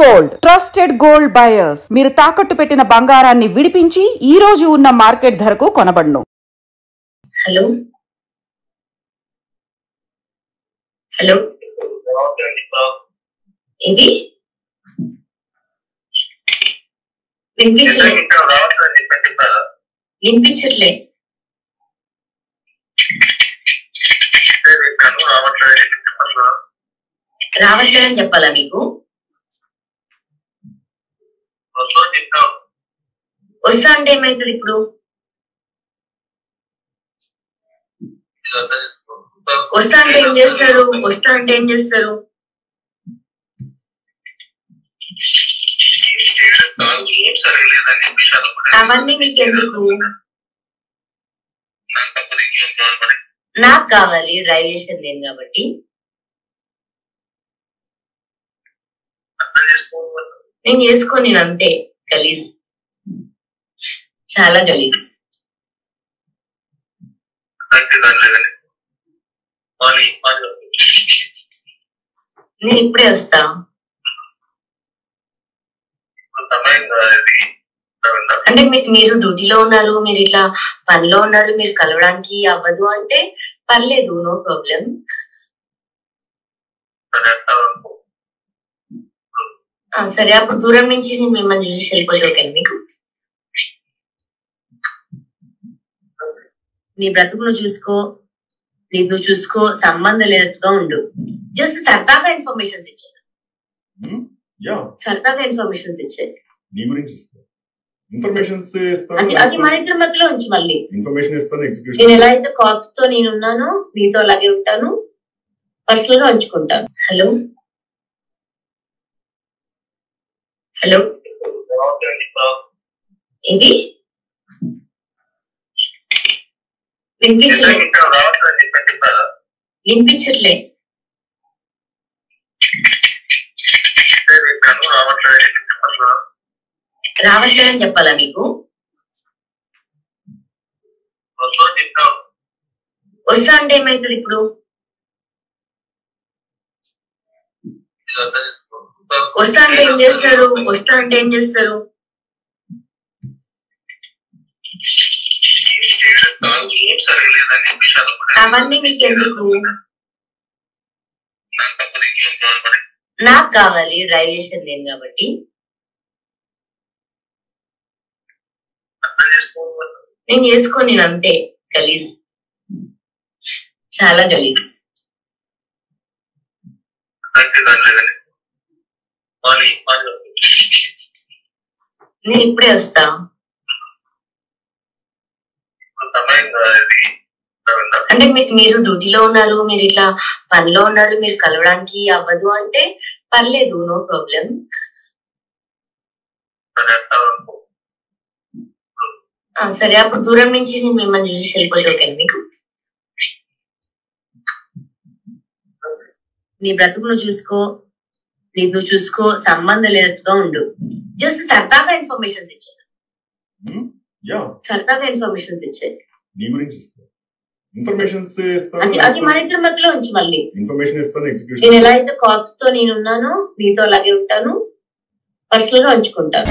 Gold trusted gold buyers మీరు తాకట్టు పెట్టిన బంగారాన్ని విడిపించి ఈ రోజు ఉన్న మార్కెట్ ధరకు కొనబడును. హలో హలో ఇది వినిపించట్లే రావట్లేదని చెప్పాలా మీకు? వస్తా అంటే ఏమైతుంది ఇప్పుడు? వస్తా అంటే ఏం చేస్తారు? వస్తా అంటే ఏం చేస్తారు? అవన్నీ మీకు ఎందుకు? నాకు కావాలి, డ్రైవ్ చేసేది నేను కాబట్టి. నేను చేసుకోని అంతే. గలీజ్, చాలా గలీజ్. నేను ఇప్పుడే వస్తా. అంటే మీరు డ్యూటీలో ఉన్నారు, మీరు ఇట్లా పనిలో ఉన్నారు, మీరు కలవడానికి అవ్వదు అంటే పర్లేదు, నో ప్రాబ్లం. సరే, అప్పుడు దూరం నుంచి నేను మిమ్మల్ని చూసి వెళ్ళిపోతే ఓకే మీకు? నీ బ్రతుకును చూసుకో, నీకు చూసుకో, సంబంధం లేనట్టుగా ఉండు. జస్ట్ సరదాగా ఇన్ఫర్మేషన్స్ ఇచ్చాను, సరదాగా ఇన్ఫర్మేషన్స్ ఇచ్చాను. అది మన ఇద్దరి మధ్యలో ఉంచి మళ్ళీ నేను ఎలా అయితే కార్ప్స్ తో నేను ఉన్నానో నీతో అలాగే ఉంటాను, పర్సనల్ గా ఉంచుకుంటాను. హలో హలో ఇది వినిపించలే వినిపించట్లే రావట్లేదని చెప్పాలా మీకు? వస్తా అంటే ఏమైతుంది ఇప్పుడు? వస్తా అంటే ఏం చేస్తారు? వస్తా అంటే ఏం చేస్తారు? అవన్నీ మీకు ఎందుకు? నాకు కావాలి, డ్రైవ్ చేసేది నేను కాబట్టి. నేను చేసుకోని అంతే. గలీజ్, చాలా గలీజ్. నేను ఇప్పుడే వస్తా. అంటే మీరు డ్యూటీలో ఉన్నారు, మీరు ఇట్లా పనిలో ఉన్నారు, మీరు కలవడానికి అవ్వదు అంటే పర్లేదు, నో ప్రాబ్లం. సరే, అప్పుడు దూరం నుంచి నేను మిమ్మల్ని చూసి వెళ్ళిపోతే ఓకే మీకు? నీ బ్రతుకును చూసుకో, నీకు చూసుకో, సంబంధం లేనట్టుగా ఉండు. జస్ట్ సరదాగా ఇన్ఫర్మేషన్స్ ఇచ్చాను, సరదాగా ఇన్ఫర్మేషన్స్ ఇచ్చాను. అది మన ఇద్దరి మధ్యలో ఉంచి మళ్ళీ నేను ఎలా అయితే కార్ప్స్ తో నేను ఉన్నానో నీతో అలాగే ఉంటాను, పర్సనల్ గా ఉంచుకుంటాను.